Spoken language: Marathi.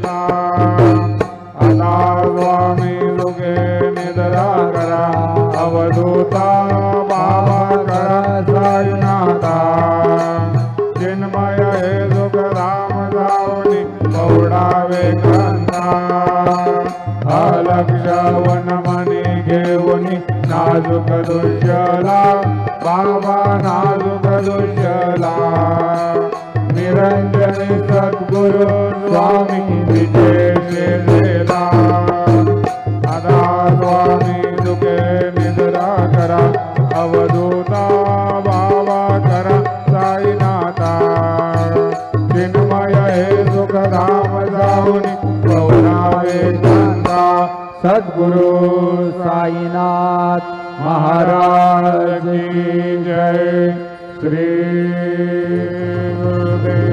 वेला आता स्वामी दुखे निद्रा करा अवधूता बाबा करा साईनाथा चिन्मय हे सुख राम जाऊनी पौडावे कांता अलक्ष वन मनी घेऊनी नाजुक दुष्यला बाबा नाजुक दुष्यला निरंजनी सद्गुरु स्वामी विजयला आता स्वामी दुखे निद्रा करा अवधूता बाबा करा साईनाथा चिन्मय हे सुख धाम जाऊनी पौरावे कांता सद्गुरु साईनाथ महाराज की जय श्री गुरुदेव।